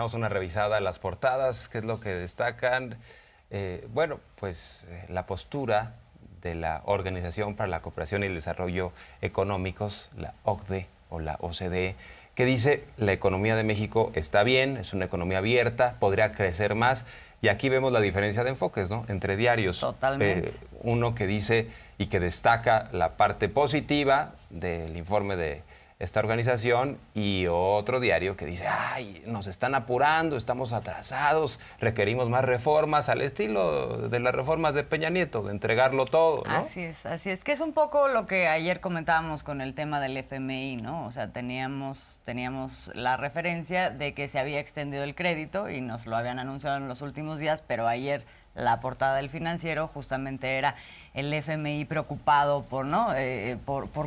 Damos una revisada a las portadas, qué es lo que destacan. La postura de la Organización para la Cooperación y el Desarrollo Económicos, la OCDE o la OCDE, que dice la economía de México está bien, es una economía abierta, podría crecer más. Y aquí vemos la diferencia de enfoques, ¿no? Entre diarios. Totalmente. Uno que dice y que destaca la parte positiva del informe de esta organización y otro diario que dice, ay, nos están apurando, estamos atrasados, requerimos más reformas al estilo de las reformas de Peña Nieto, de entregarlo todo, ¿no? Así es, que es un poco lo que ayer comentábamos con el tema del FMI, ¿no? O sea, teníamos la referencia de que se había extendido el crédito y nos lo habían anunciado en los últimos días, pero ayer la portada del Financiero justamente era el FMI preocupado por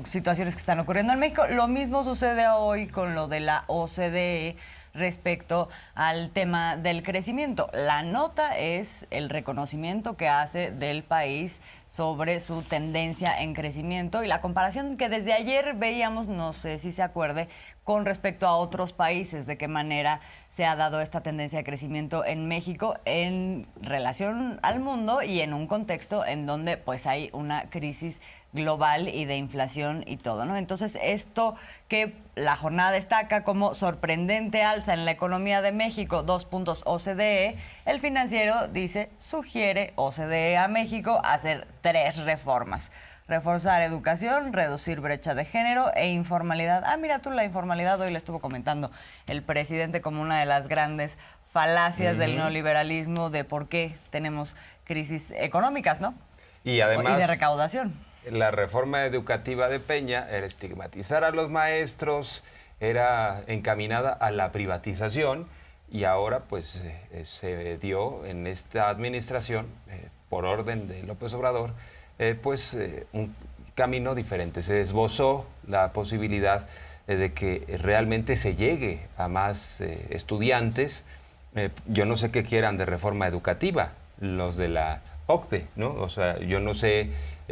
situaciones que están ocurriendo en México. Lo mismo sucede hoy con lo de la OCDE respecto al tema del crecimiento. La nota es el reconocimiento que hace del país sobre su tendencia en crecimiento y la comparación que desde ayer veíamos, no sé si se acuerde, con respecto a otros países, de qué manera se ha dado esta tendencia de crecimiento en México en relación al mundo y en un contexto en donde pues hay una crisis global y de inflación y todo, ¿no? Entonces, esto que la jornada destaca como sorprendente alza en la economía de México, 2 puntos OCDE, el Financiero dice, sugiere OCDE a México hacer 3 reformas. Reforzar educación, reducir brecha de género e informalidad. Ah, mira tú, la informalidad hoy le estuvo comentando el presidente como una de las grandes falacias del neoliberalismo de por qué tenemos crisis económicas, ¿no? Y además, y de recaudación. La reforma educativa de Peña era estigmatizar a los maestros, era encaminada a la privatización y ahora pues se dio en esta administración, por orden de López Obrador, un camino diferente. Se esbozó la posibilidad de que realmente se llegue a más estudiantes. Yo no sé qué quieran de reforma educativa los de la OCDE, ¿no? O sea, yo no sé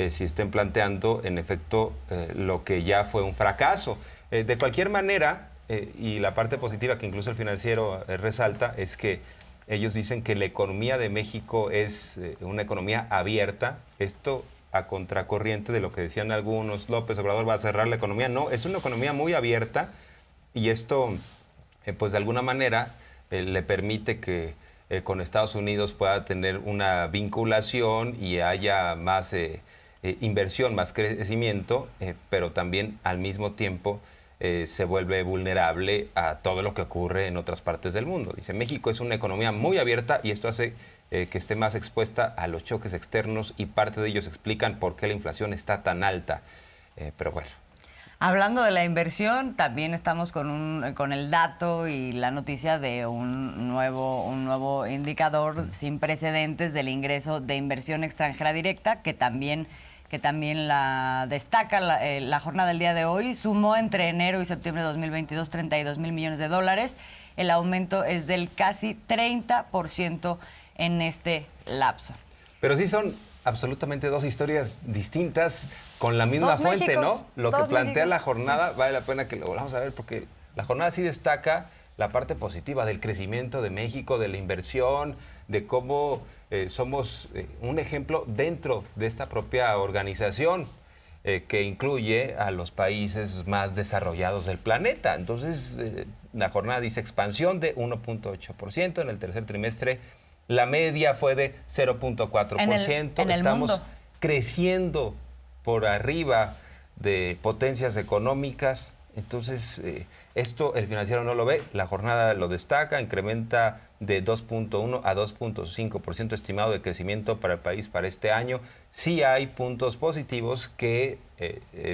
si estén planteando en efecto lo que ya fue un fracaso. De cualquier manera, y la parte positiva que incluso el Financiero resalta es que ellos dicen que la economía de México es una economía abierta. Esto a contracorriente de lo que decían algunos, López Obrador va a cerrar la economía. No, es una economía muy abierta y esto, pues de alguna manera, le permite que con Estados Unidos pueda tener una vinculación y haya más inversión, más crecimiento, pero también al mismo tiempo se vuelve vulnerable a todo lo que ocurre en otras partes del mundo. Dice, México es una economía muy abierta y esto hace que esté más expuesta a los choques externos y parte de ellos explican por qué la inflación está tan alta. Pero bueno. Hablando de la inversión, también estamos con el dato y la noticia de un nuevo indicador sin precedentes del ingreso de inversión extranjera directa, que también la destaca la jornada del día de hoy. Sumó entre enero y septiembre de 2022 $32,000 millones. El aumento es del casi 30% en este lapso. Pero sí son absolutamente dos historias distintas con la misma fuente, Méxicos, ¿no? Lo que plantea Méxicos, la jornada, sí. vale la pena que lo volvamos a ver porque la jornada sí destaca la parte positiva del crecimiento de México, de la inversión, de cómo somos un ejemplo dentro de esta propia organización que incluye a los países más desarrollados del planeta. Entonces, la jornada dice expansión de 1.8% en el tercer trimestre. La media fue de 0.4%. Estamos creciendo por arriba de potencias económicas. Entonces, esto el Financiero no lo ve. La jornada lo destaca, incrementa de 2.1 a 2.5% estimado de crecimiento para el país para este año. Sí hay puntos positivos que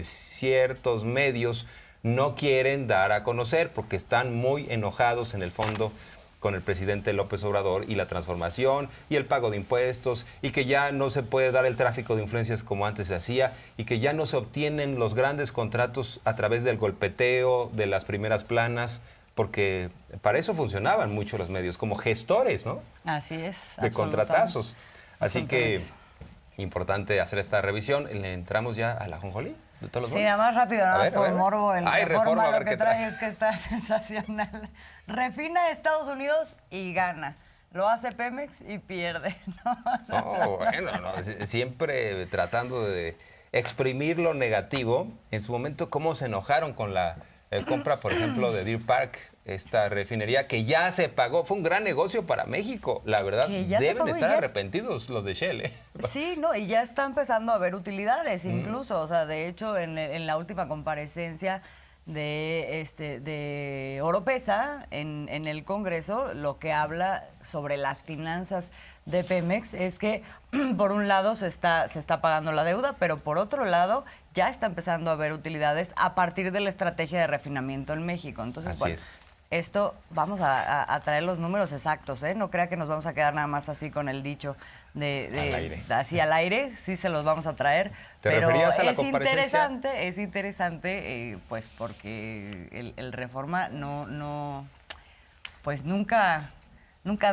ciertos medios no quieren dar a conocer porque están muy enojados en el fondo con el presidente López Obrador y la transformación y el pago de impuestos y que ya no se puede dar el tráfico de influencias como antes se hacía y que ya no se obtienen los grandes contratos a través del golpeteo, de las primeras planas, porque para eso funcionaban mucho los medios, como gestores, ¿no? Así es. De contratazos. Así que importante hacer esta revisión. ¿Le entramos ya a la ajonjolí? de todos los Sí, goles? nada más rápido, nada más por morbo. El Ay, Reforma a ver lo que qué trae trae. es que está sensacional. Refina Estados Unidos y gana. Lo hace Pemex y pierde. ¿No? O sea, No, bueno, no, siempre tratando de exprimir lo negativo. En su momento, cómo se enojaron con la compra, por ejemplo, de Deer Park, esta refinería que ya se pagó. Fue un gran negocio para México, la verdad. Que ya se Deben pagó y estar ya arrepentidos los de Shell, ¿eh? sí, no, y ya está empezando a haber utilidades incluso. O sea, de hecho, en la última comparecencia de Oropesa en el Congreso, lo que habla sobre las finanzas de Pemex es que por un lado se está pagando la deuda, pero por otro lado ya está empezando a haber utilidades a partir de la estrategia de refinamiento en México. Entonces, Así bueno, es. esto vamos a traer los números exactos, ¿eh? No crea que nos vamos a quedar nada más así con el dicho Al aire. así al aire, sí se los vamos a traer. ¿Te pero referías a la comparecencia? es interesante, pues porque el Reforma pues nunca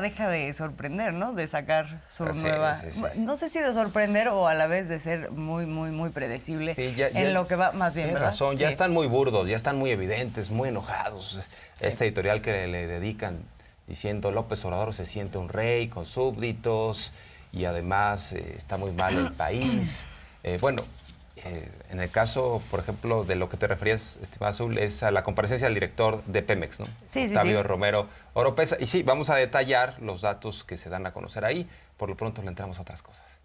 deja de sorprender, ¿no? De sacar su Sí, nueva, sí, sí. no sé si de sorprender o a la vez de ser muy, muy, muy predecible Sí, en lo que va más bien, Tienes ¿verdad? razón, ya Sí. están muy burdos, ya están muy evidentes, muy enojados. Sí. Este editorial que le dedican diciendo López Obrador se siente un rey con súbditos y además está muy mal el país. En el caso, por ejemplo, de lo que te referías, estimada Azul, es a la comparecencia del director de Pemex, ¿no? Sí, sí, Octavio sí. Romero Oropesa. Y sí, vamos a detallar los datos que se dan a conocer ahí. Por lo pronto le entramos a otras cosas.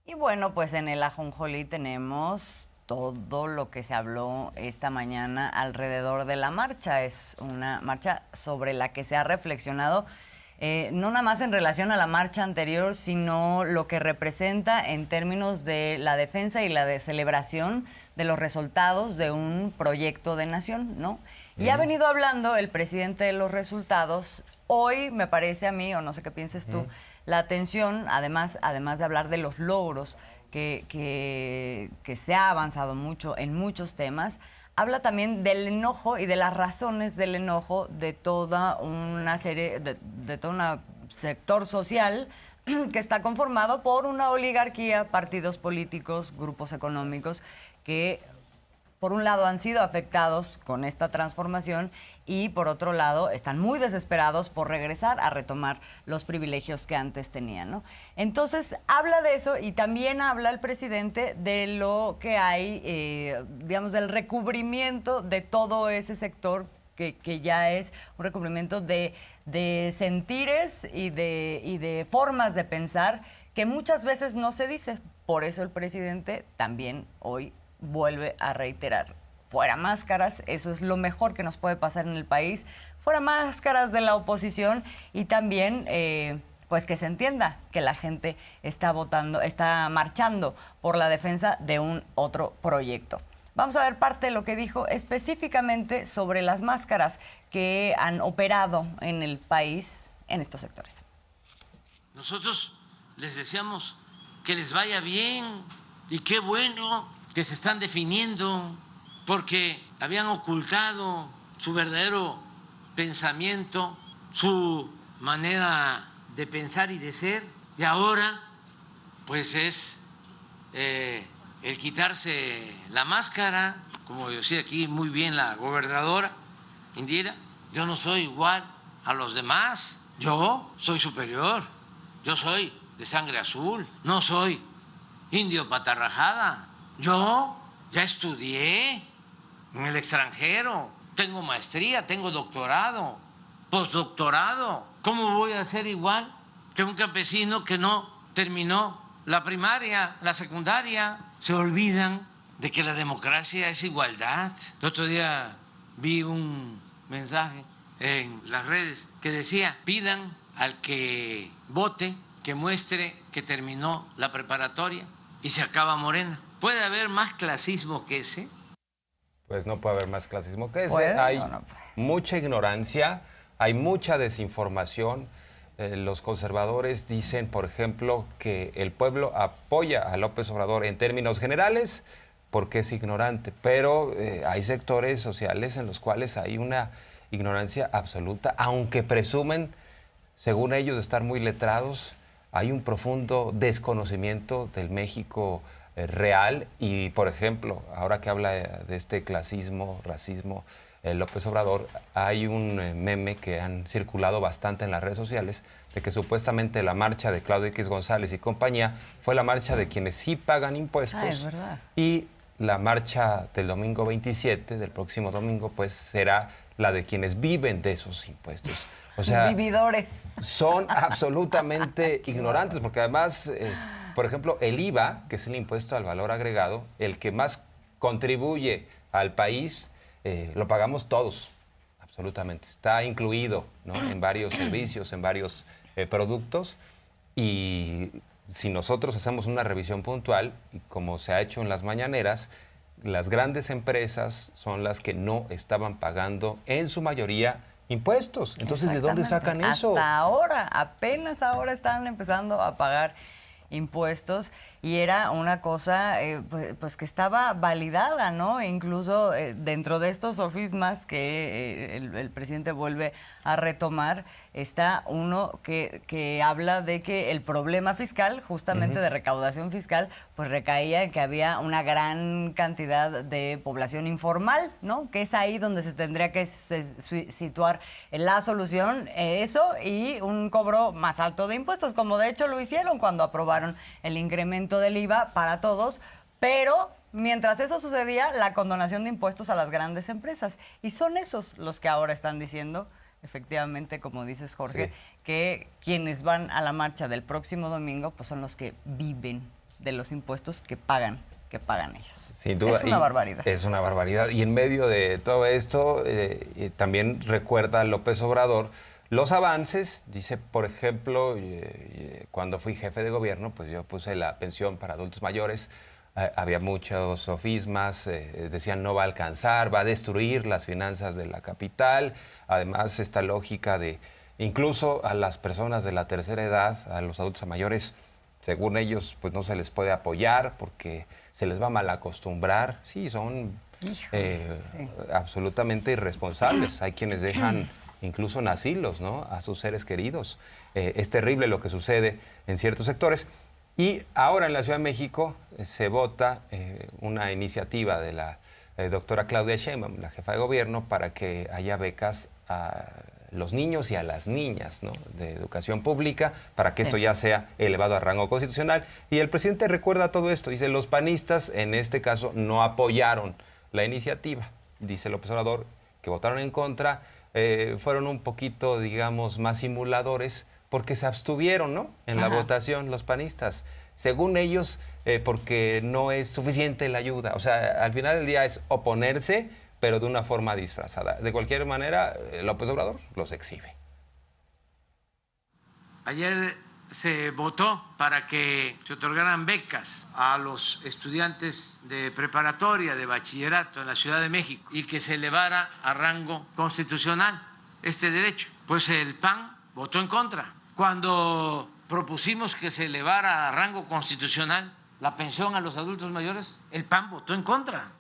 Y bueno, pues en el Ajonjolí tenemos todo lo que se habló esta mañana alrededor de la marcha. Es una marcha sobre la que se ha reflexionado, no nada más en relación a la marcha anterior, sino lo que representa en términos de la defensa y la de celebración de los resultados de un proyecto de nación, ¿no? Y ha venido hablando el presidente de los resultados. Hoy me parece a mí, o no sé qué pienses tú, la atención, además de hablar de los logros que se ha avanzado mucho en muchos temas, habla también del enojo y de las razones del enojo de toda una serie, de todo un sector social que está conformado por una oligarquía, partidos políticos, grupos económicos que por un lado han sido afectados con esta transformación y por otro lado están muy desesperados por regresar a retomar los privilegios que antes tenían, ¿no? Entonces habla de eso y también habla el presidente de lo que hay, digamos, del recubrimiento de todo ese sector que ya es un recubrimiento de sentires y de formas de pensar que muchas veces no se dice. Por eso el presidente también hoy vuelve a reiterar, fuera máscaras, eso es lo mejor que nos puede pasar en el país, fuera máscaras de la oposición y también pues que se entienda que la gente está votando, está marchando por la defensa de un otro proyecto. Vamos a ver parte de lo que dijo específicamente sobre las máscaras que han operado en el país en estos sectores. Nosotros les deseamos que les vaya bien y qué bueno que se están definiendo porque habían ocultado su verdadero pensamiento, su manera de pensar y de ser, y ahora pues es el quitarse la máscara, como decía aquí muy bien la gobernadora Indira. Yo no soy igual a los demás, yo soy superior, yo soy de sangre azul, no soy indio patarrajada. Yo ya estudié en el extranjero, tengo maestría, tengo doctorado, postdoctorado. ¿Cómo voy a ser igual que un campesino que no terminó la primaria, la secundaria? Se olvidan de que la democracia es igualdad. El otro día vi un mensaje en las redes que decía: pidan al que vote que muestre que terminó la preparatoria y se acaba Morena. ¿Puede haber más clasismo que ese? Pues no puede haber más clasismo que ese. ¿Puede Hay o no puede? mucha ignorancia, hay mucha desinformación. Los conservadores dicen, por ejemplo, que el pueblo apoya a López Obrador en términos generales porque es ignorante, pero hay sectores sociales en los cuales hay una ignorancia absoluta, aunque presumen, según ellos, de estar muy letrados. Hay un profundo desconocimiento del México real y, por ejemplo, ahora que habla de este clasismo, racismo, López Obrador, hay un meme que han circulado bastante en las redes sociales de que supuestamente la marcha de Claudio X González y compañía fue la marcha de quienes sí pagan impuestos. Es verdad. Y la marcha del domingo 27, del próximo domingo, pues será la de quienes viven de esos impuestos. O sea, vividores. son absolutamente ignorantes, porque además, por ejemplo, el IVA, que es el impuesto al valor agregado, el que más contribuye al país, lo pagamos todos, absolutamente. Está incluido, ¿no?, en varios servicios, en varios productos, y si nosotros hacemos una revisión puntual, y como se ha hecho en las mañaneras, las grandes empresas son las que no estaban pagando en su mayoría impuestos. Entonces, ¿de dónde sacan eso? Hasta ahora, apenas ahora están empezando a pagar impuestos y era una cosa pues que estaba validada, ¿no? E incluso dentro de estos sofismas que el presidente vuelve a retomar, está uno que habla de que el problema fiscal, justamente de recaudación fiscal, pues recaía en que había una gran cantidad de población informal, ¿no? Que es ahí donde se tendría que situar la solución, eso y un cobro más alto de impuestos, como de hecho lo hicieron cuando aprobaron el incremento del IVA para todos, pero mientras eso sucedía, la condonación de impuestos a las grandes empresas. Y son esos los que ahora están diciendo, efectivamente, como dices, Jorge, que quienes van a la marcha del próximo domingo, pues son los que viven de los impuestos que pagan ellos. Sin duda. Es una barbaridad. Es una barbaridad. Y en medio de todo esto, también recuerda López Obrador los avances. Dice, por ejemplo, cuando fui jefe de gobierno, pues yo puse la pensión para adultos mayores. Había muchos sofismas, decían no va a alcanzar, va a destruir las finanzas de la capital. Además, esta lógica de incluso a las personas de la tercera edad, a los adultos mayores, según ellos, pues no se les puede apoyar porque se les va a mal acostumbrar. Sí, son absolutamente irresponsables. Hay quienes dejan incluso en asilos, ¿no?, a sus seres queridos. Es terrible lo que sucede en ciertos sectores. Y ahora en la Ciudad de México se vota una iniciativa de la doctora Claudia Sheinbaum, la jefa de gobierno, para que haya becas a los niños y a las niñas, ¿no?, de educación pública, para que esto ya sea elevado a rango constitucional. Y el presidente recuerda todo esto. Dice, los panistas en este caso no apoyaron la iniciativa. Dice López Obrador que votaron en contra, fueron un poquito, digamos, más simuladores, porque se abstuvieron, ¿no?, en la votación los panistas. Según ellos, porque no es suficiente la ayuda. O sea, al final del día es oponerse, pero de una forma disfrazada. De cualquier manera, López Obrador los exhibe. Ayer se votó para que se otorgaran becas a los estudiantes de preparatoria, de bachillerato en la Ciudad de México y que se elevara a rango constitucional este derecho. Pues el PAN votó en contra. Cuando propusimos que se elevara a rango constitucional la pensión a los adultos mayores, el PAN votó en contra.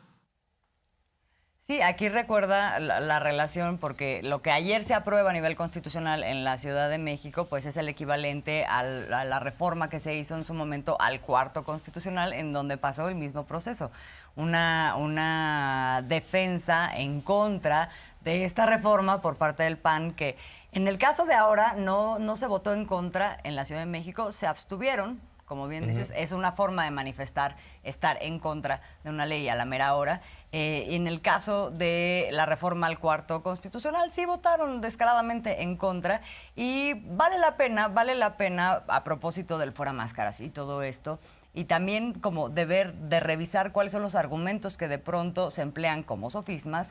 Sí, aquí recuerda la relación, porque lo que ayer se aprueba a nivel constitucional en la Ciudad de México, pues es el equivalente a la reforma que se hizo en su momento al cuarto constitucional, en donde pasó el mismo proceso. Una defensa en contra de esta reforma por parte del PAN, que en el caso de ahora no se votó en contra en la Ciudad de México, se abstuvieron. Como bien dices, es una forma de manifestar, estar en contra de una ley a la mera hora. En el caso de la reforma al cuarto constitucional, sí votaron descaradamente en contra. Y vale la pena, a propósito del fuera máscaras y todo esto, y también como deber de revisar cuáles son los argumentos que de pronto se emplean como sofismas,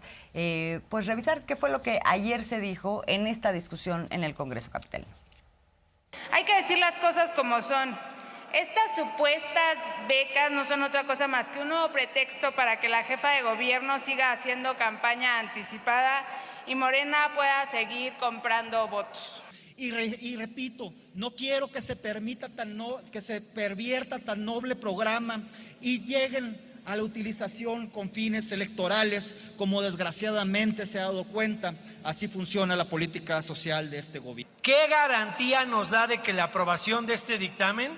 pues revisar qué fue lo que ayer se dijo en esta discusión en el Congreso Capitalino. Hay que decir las cosas como son. Estas supuestas becas no son otra cosa más que un nuevo pretexto para que la jefa de gobierno siga haciendo campaña anticipada y Morena pueda seguir comprando votos. Y repito, no quiero que se permita que se pervierta tan noble programa y lleguen a la utilización con fines electorales, como desgraciadamente se ha dado cuenta. Así funciona la política social de este gobierno. ¿Qué garantía nos da de que la aprobación de este dictamen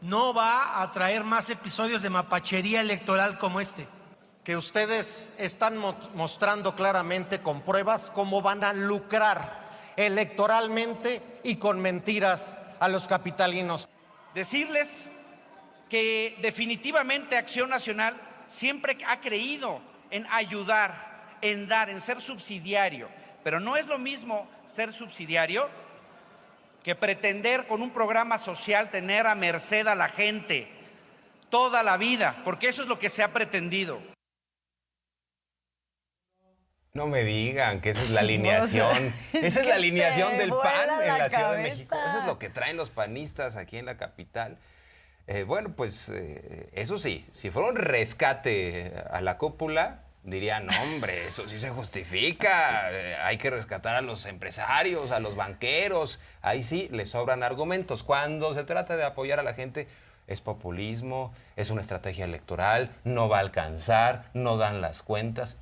no va a traer más episodios de mapachería electoral como este? Que ustedes están mostrando claramente con pruebas cómo van a lucrar electoralmente y con mentiras a los capitalinos. Decirles que definitivamente Acción Nacional siempre ha creído en ayudar, en dar, en ser subsidiario, pero no es lo mismo ser subsidiario que pretender con un programa social tener a merced a la gente toda la vida, porque eso es lo que se ha pretendido. No me digan que esa es la alineación. Esa es la alineación del PAN en la Ciudad de México. Eso es lo que traen los panistas aquí en la capital. Bueno, pues eso sí, si fuera un rescate a la cúpula, dirían, no, hombre, eso sí se justifica. Hay que rescatar a los empresarios, a los banqueros. Ahí sí les sobran argumentos. Cuando se trata de apoyar a la gente, es populismo, es una estrategia electoral, no va a alcanzar, no dan las cuentas.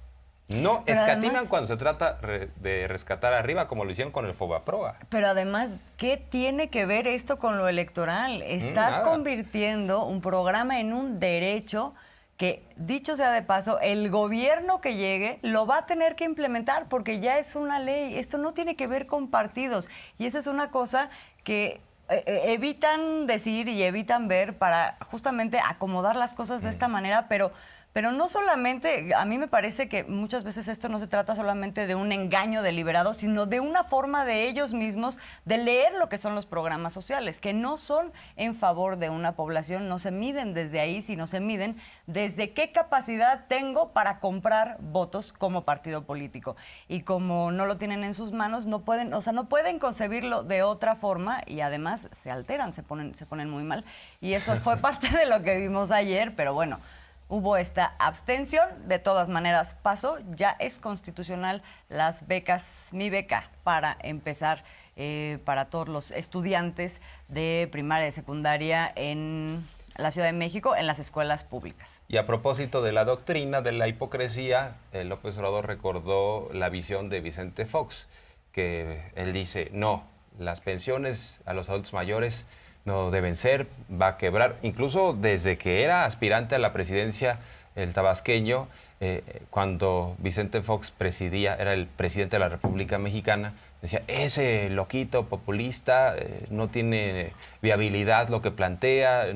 No Pero escatiman además, cuando se trata de rescatar arriba, como lo hicieron con el Fobaproa. pero además, ¿qué tiene que ver esto con lo electoral? Estás Nada. convirtiendo un programa en un derecho que, dicho sea de paso, el gobierno que llegue lo va a tener que implementar porque ya es una ley. Esto no tiene que ver con partidos. Y esa es una cosa que evitan decir y evitan ver para justamente acomodar las cosas de esta manera, pero no solamente, a mí me parece que muchas veces esto no se trata solamente de un engaño deliberado, sino de una forma de ellos mismos de leer lo que son los programas sociales, que no son en favor de una población, no se miden desde ahí, sino se miden desde qué capacidad tengo para comprar votos como partido político. Y como no lo tienen en sus manos, no pueden, o sea, no pueden concebirlo de otra forma y además se alteran, se ponen muy mal. Y eso fue parte de lo que vimos ayer, pero bueno, hubo esta abstención, de todas maneras pasó, ya es constitucional las becas, mi beca, para empezar para todos los estudiantes de primaria y secundaria en la Ciudad de México, en las escuelas públicas. Y a propósito de la doctrina de la hipocresía, López Obrador recordó la visión de Vicente Fox, que él dice, no, las pensiones a los adultos mayores no deben ser, va a quebrar. Incluso desde que era aspirante a la presidencia, el tabasqueño, cuando Vicente Fox presidía, era el presidente de la República Mexicana, decía, ese loquito populista no tiene viabilidad lo que plantea,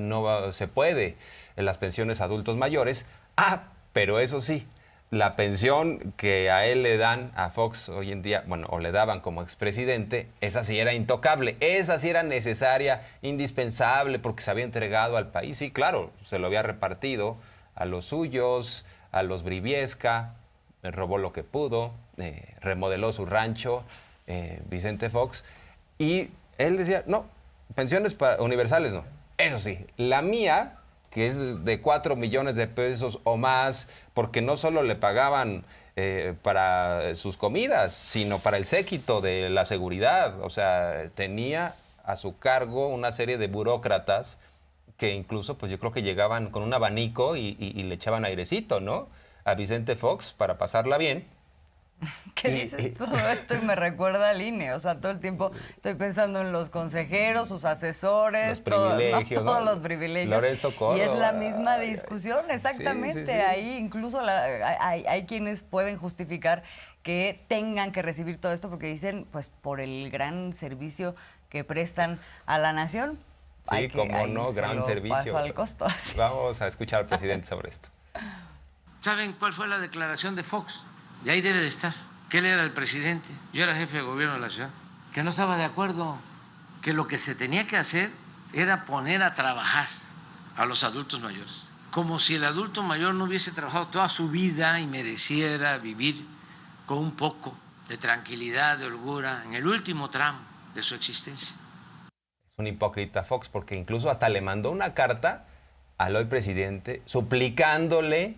se puede en las pensiones a adultos mayores. Pero eso sí, la pensión que a él le dan a Fox hoy en día, bueno, o le daban como expresidente, esa sí era intocable, esa sí era necesaria, indispensable, porque se había entregado al país. Sí, claro, se lo había repartido a los suyos, a los Briviesca, robó lo que pudo, remodeló su rancho, Vicente Fox, y él decía, no, pensiones universales no. Eso sí, la mía, que es de 4 millones de pesos o más, porque no solo le pagaban para sus comidas, sino para el séquito de la seguridad. O sea, tenía a su cargo una serie de burócratas que incluso, pues yo creo que llegaban con un abanico y le echaban airecito, ¿no? A Vicente Fox para pasarla bien. ¿Qué dices todo esto? Y me recuerda al INE. O sea, todo el tiempo estoy pensando en los consejeros, los asesores, los privilegios, todos los privilegios. Lorenzo Córdoba. Y es la misma discusión, exactamente. Sí. Ahí incluso hay quienes pueden justificar que tengan que recibir todo esto porque dicen, pues, por el gran servicio que prestan a la nación. Sí, como no, gran servicio. Paso al costo. Vamos a escuchar al presidente sobre esto. ¿Saben cuál fue la declaración de Fox? Y ahí debe de estar, que él era el presidente, yo era jefe de gobierno de la ciudad, que no estaba de acuerdo, que lo que se tenía que hacer era poner a trabajar a los adultos mayores, como si el adulto mayor no hubiese trabajado toda su vida y mereciera vivir con un poco de tranquilidad, de holgura, en el último tramo de su existencia. Es un hipócrita Fox, porque incluso hasta le mandó una carta al hoy presidente suplicándole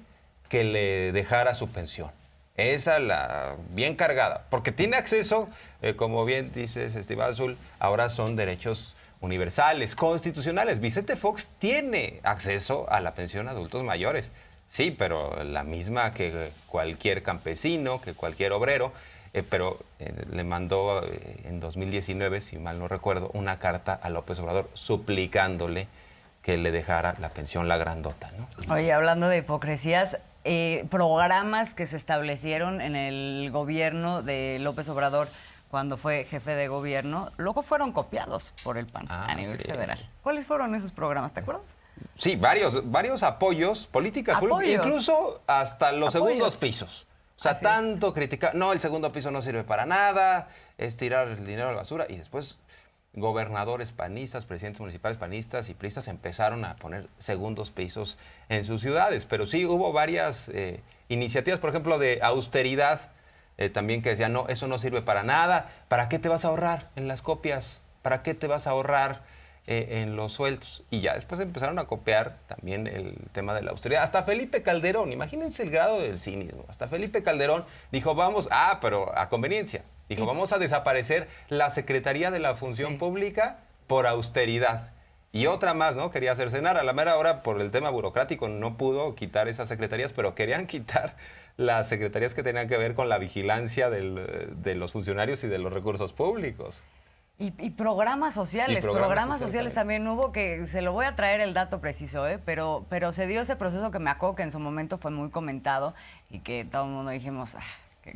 que le dejara su pensión. Esa la bien cargada, porque tiene acceso, como bien dices, Estíbal Azul, ahora son derechos universales, constitucionales. Vicente Fox tiene acceso a la pensión a adultos mayores. Sí, pero la misma que cualquier campesino, que cualquier obrero, pero le mandó en 2019, si mal no recuerdo, una carta a López Obrador suplicándole que le dejara la pensión La Grandota, ¿no? Oye, hablando de hipocresías, programas que se establecieron en el gobierno de López Obrador cuando fue jefe de gobierno, luego fueron copiados por el PAN a nivel federal. ¿Cuáles fueron esos programas? ¿Te acuerdas? Sí, varios apoyos, políticas públicas, incluso hasta los segundos pisos. O sea, tanto criticar, no, el segundo piso no sirve para nada, es tirar el dinero a la basura, y después gobernadores panistas, presidentes municipales panistas y priistas empezaron a poner segundos pisos en sus ciudades. Pero sí hubo varias iniciativas, por ejemplo, de austeridad, también que decían, no, eso no sirve para nada. ¿Para qué te vas a ahorrar en las copias? ¿Para qué te vas a ahorrar en los sueldos? Y ya después empezaron a copiar también el tema de la austeridad. Hasta Felipe Calderón, imagínense el grado del cinismo. Hasta Felipe Calderón dijo, pero a conveniencia. Dijo, vamos a desaparecer la Secretaría de la Función Pública por austeridad. Y otra más, ¿no? Quería cercenar. A la mera hora, por el tema burocrático, no pudo quitar esas secretarías, pero querían quitar las secretarías que tenían que ver con la vigilancia de los funcionarios y de los recursos públicos. Y programas sociales, también hubo, que se lo voy a traer el dato preciso, pero se dio ese proceso que me acuerdo que en su momento fue muy comentado y que todo el mundo dijimos,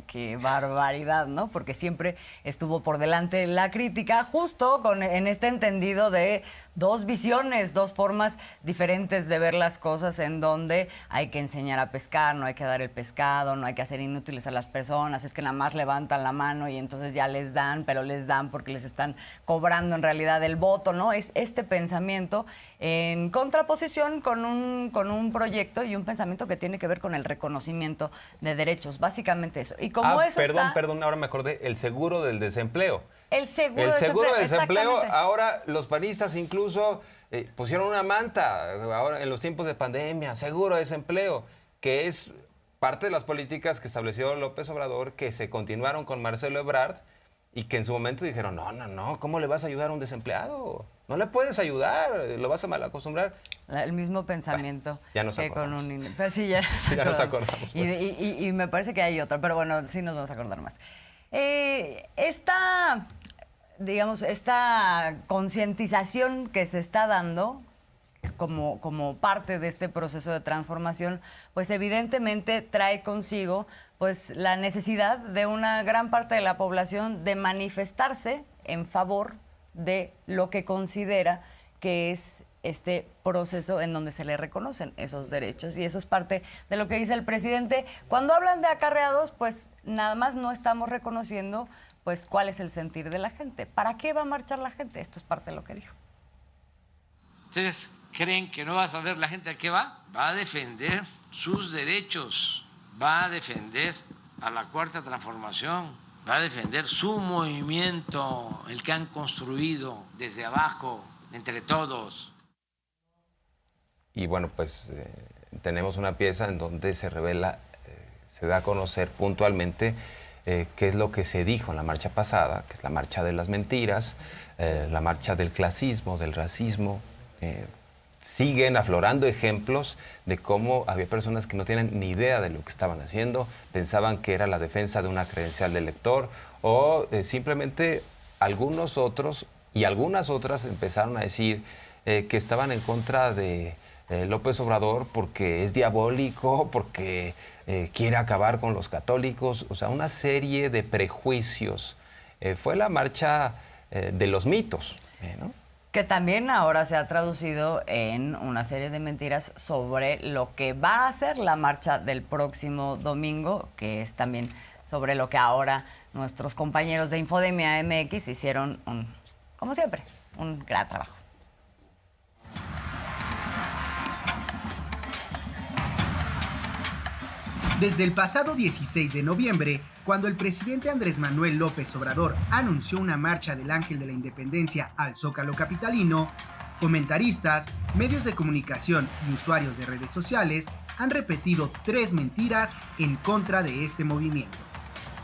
qué barbaridad, ¿no? Porque siempre estuvo por delante la crítica, justo en este entendido de dos visiones, dos formas diferentes de ver las cosas, en donde hay que enseñar a pescar, no hay que dar el pescado, no hay que hacer inútiles a las personas, es que nada más levantan la mano y entonces ya les dan, pero les dan porque les están cobrando en realidad el voto, ¿no? Es este pensamiento en contraposición con un proyecto y un pensamiento que tiene que ver con el reconocimiento de derechos, básicamente eso. Y como eso perdón, ahora me acordé, el seguro del desempleo. El seguro del desempleo, ahora los panistas incluso pusieron una manta, ahora en los tiempos de pandemia, seguro de desempleo, que es parte de las políticas que estableció López Obrador, que se continuaron con Marcelo Ebrard, y que en su momento dijeron, no, ¿cómo le vas a ayudar a un desempleado? No le puedes ayudar, lo vas a malacostumbrar. El mismo pensamiento. Ya nos acordamos. Ya nos acordamos. Pues. Y me parece que hay otra, pero bueno, sí nos vamos a acordar más. Esta concientización que se está dando como parte de este proceso de transformación, pues evidentemente trae consigo pues la necesidad de una gran parte de la población de manifestarse en favor de lo que considera que es este proceso en donde se le reconocen esos derechos. Y eso es parte de lo que dice el presidente. Cuando hablan de acarreados, pues nada más no estamos reconociendo pues cuál es el sentir de la gente. ¿Para qué va a marchar la gente? Esto es parte de lo que dijo. ¿Ustedes creen que no va a saber la gente a qué va? Va a defender sus derechos, va a defender a la Cuarta Transformación, va a defender su movimiento, el que han construido desde abajo, entre todos. Y bueno, pues tenemos una pieza en donde se revela, se da a conocer puntualmente qué es lo que se dijo en la marcha pasada, que es la marcha de las mentiras, la marcha del clasismo, del racismo. Siguen aflorando ejemplos de cómo había personas que no tienen ni idea de lo que estaban haciendo, pensaban que era la defensa de una credencial de elector, o simplemente algunos otros y algunas otras empezaron a decir que estaban en contra de López Obrador porque es diabólico, porque quiere acabar con los católicos, o sea, una serie de prejuicios. Fue la marcha de los mitos, ¿no? Que también ahora se ha traducido en una serie de mentiras sobre lo que va a ser la marcha del próximo domingo, que es también sobre lo que ahora nuestros compañeros de Infodemia MX hicieron, como siempre, un gran trabajo. Desde el pasado 16 de noviembre, cuando el presidente Andrés Manuel López Obrador anunció una marcha del Ángel de la Independencia al Zócalo capitalino, comentaristas, medios de comunicación y usuarios de redes sociales han repetido 3 mentiras en contra de este movimiento.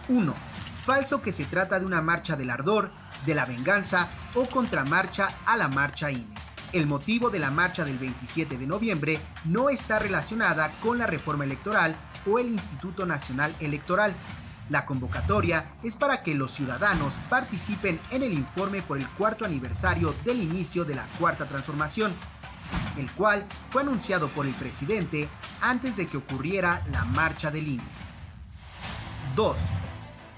1. Falso que se trata de una marcha del ardor, de la venganza o contramarcha a la marcha INE. El motivo de la marcha del 27 de noviembre no está relacionada con la reforma electoral o el Instituto Nacional Electoral. La convocatoria es para que los ciudadanos participen en el informe por el 4º aniversario del inicio de la Cuarta Transformación, el cual fue anunciado por el presidente antes de que ocurriera la marcha del INE. 2.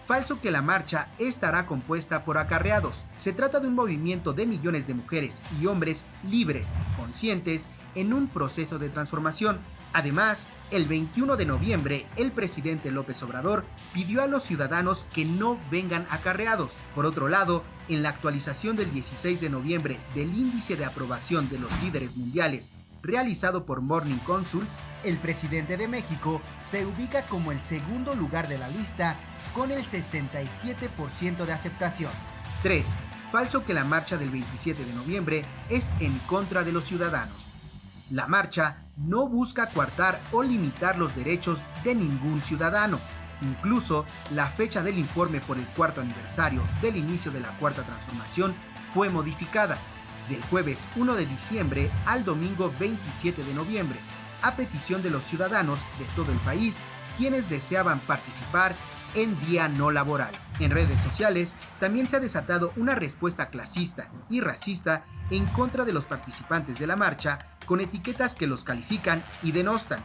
Falso que la marcha estará compuesta por acarreados. Se trata de un movimiento de millones de mujeres y hombres libres, conscientes, en un proceso de transformación. Además, el 21 de noviembre, el presidente López Obrador pidió a los ciudadanos que no vengan acarreados. Por otro lado, en la actualización del 16 de noviembre del índice de aprobación de los líderes mundiales realizado por Morning Consult, el presidente de México se ubica como el segundo lugar de la lista con el 67% de aceptación. 3. Falso que la marcha del 27 de noviembre es en contra de los ciudadanos. La marcha no busca coartar o limitar los derechos de ningún ciudadano. Incluso, la fecha del informe por el 4º aniversario del inicio de la Cuarta Transformación fue modificada, del jueves 1 de diciembre al domingo 27 de noviembre, a petición de los ciudadanos de todo el país, quienes deseaban participar en día no laboral. En redes sociales también se ha desatado una respuesta clasista y racista en contra de los participantes de la marcha, con etiquetas que los califican y denostan.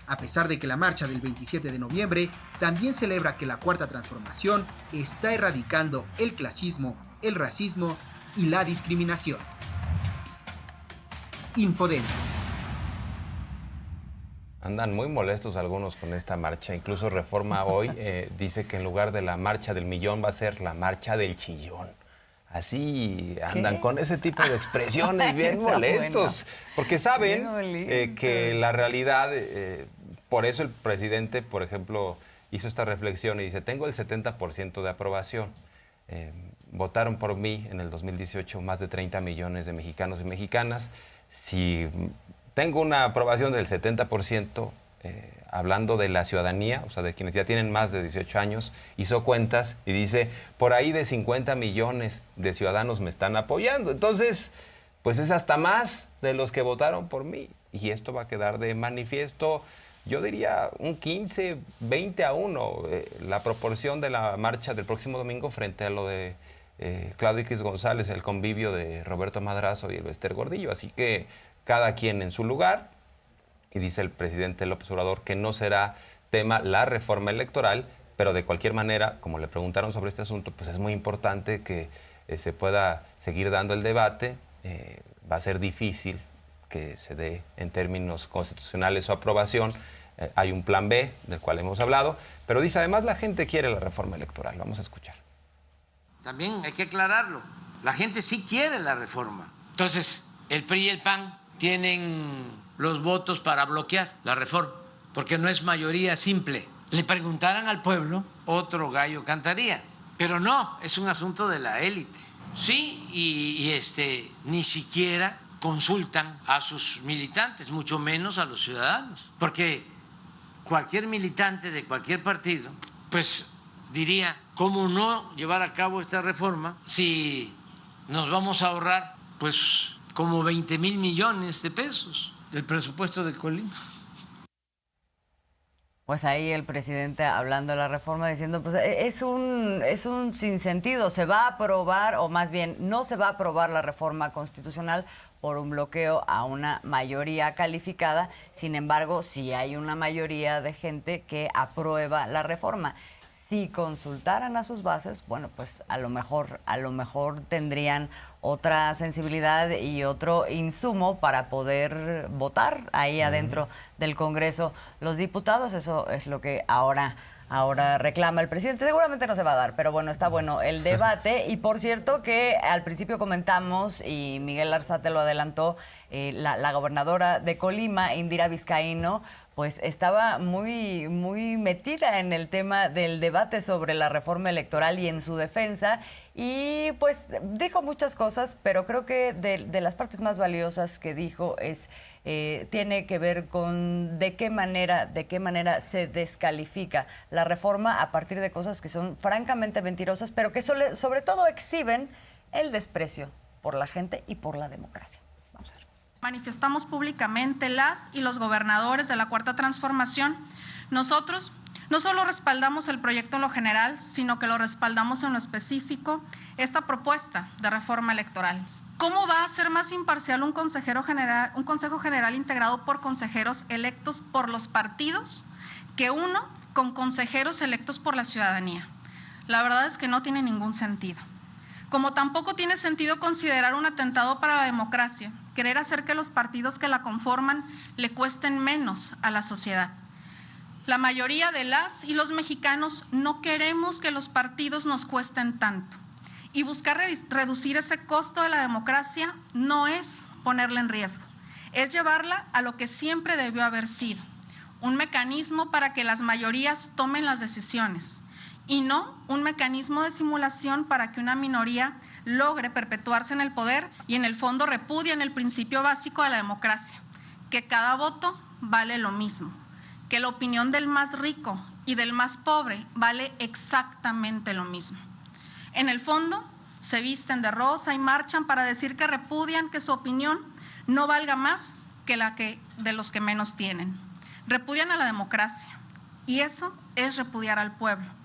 A pesar de que la marcha del 27 de noviembre también celebra que la Cuarta Transformación está erradicando el clasismo, el racismo y la discriminación. Infodemia. Andan muy molestos algunos con esta marcha. Incluso Reforma hoy dice que en lugar de la marcha del millón va a ser la marcha del chillón. Así andan con ese tipo de expresiones bien molestos. Porque saben que la realidad, por eso el presidente, por ejemplo, hizo esta reflexión y dice, tengo el 70% de aprobación. Votaron por mí en el 2018 más de 30 millones de mexicanos y mexicanas. Si tengo una aprobación del 70%, hablando de la ciudadanía, o sea, de quienes ya tienen más de 18 años, hizo cuentas y dice, por ahí de 50 millones de ciudadanos me están apoyando. Entonces, pues es hasta más de los que votaron por mí. Y esto va a quedar de manifiesto, yo diría un 15, 20-1, la proporción de la marcha del próximo domingo frente a lo de Claudio X González, el convivio de Roberto Madrazo y el Bester Gordillo. Así que cada quien en su lugar, y dice el presidente López Obrador que no será tema la reforma electoral, pero de cualquier manera, como le preguntaron sobre este asunto, pues es muy importante que se pueda seguir dando el debate. Va a ser difícil que se dé en términos constitucionales su aprobación. Hay un plan B, del cual hemos hablado, pero dice además la gente quiere la reforma electoral. Vamos a escuchar. También hay que aclararlo. La gente sí quiere la reforma. Entonces, el PRI y el PAN tienen los votos para bloquear la reforma, porque no es mayoría simple. Le preguntaran al pueblo, otro gallo cantaría. Pero no, es un asunto de la élite. Sí, y ni siquiera consultan a sus militantes, mucho menos a los ciudadanos. Porque cualquier militante de cualquier partido, pues diría, ¿cómo no llevar a cabo esta reforma si nos vamos a ahorrar, pues, como 20,000 millones de pesos del presupuesto de Colima? Pues ahí el presidente hablando de la reforma diciendo, pues es un sinsentido, se va a aprobar, o más bien no se va a aprobar la reforma constitucional por un bloqueo a una mayoría calificada. Sin embargo, sí hay una mayoría de gente que aprueba la reforma. Si consultaran a sus bases, bueno, pues a lo mejor tendrían otra sensibilidad y otro insumo para poder votar ahí adentro del Congreso los diputados. Eso es lo que ahora reclama el presidente. Seguramente no se va a dar, pero bueno, está bueno el debate. Y por cierto que al principio comentamos, y Miguel Arzate lo adelantó, la gobernadora de Colima, Indira Vizcaíno, pues estaba muy, muy metida en el tema del debate sobre la reforma electoral y en su defensa. Y pues dijo muchas cosas, pero creo que de las partes más valiosas que dijo tiene que ver con de qué manera se descalifica la reforma a partir de cosas que son francamente mentirosas, pero que sobre todo exhiben el desprecio por la gente y por la democracia. Vamos a ver. Manifestamos públicamente las y los gobernadores de la Cuarta Transformación. Nosotros no solo respaldamos el proyecto en lo general, sino que lo respaldamos en lo específico, esta propuesta de reforma electoral. ¿Cómo va a ser más imparcial un consejo general integrado por consejeros electos por los partidos que uno con consejeros electos por la ciudadanía? La verdad es que no tiene ningún sentido. Como tampoco tiene sentido considerar un atentado para la democracia, querer hacer que los partidos que la conforman le cuesten menos a la sociedad. La mayoría de las y los mexicanos no queremos que los partidos nos cuesten tanto. Y buscar reducir ese costo de la democracia no es ponerla en riesgo, es llevarla a lo que siempre debió haber sido, un mecanismo para que las mayorías tomen las decisiones y no un mecanismo de simulación para que una minoría logre perpetuarse en el poder y en el fondo repudien el principio básico de la democracia, que cada voto vale lo mismo, que la opinión del más rico y del más pobre vale exactamente lo mismo. En el fondo, se visten de rosa y marchan para decir que repudian que su opinión no valga más que la de los que menos tienen. Repudian a la democracia y eso es repudiar al pueblo.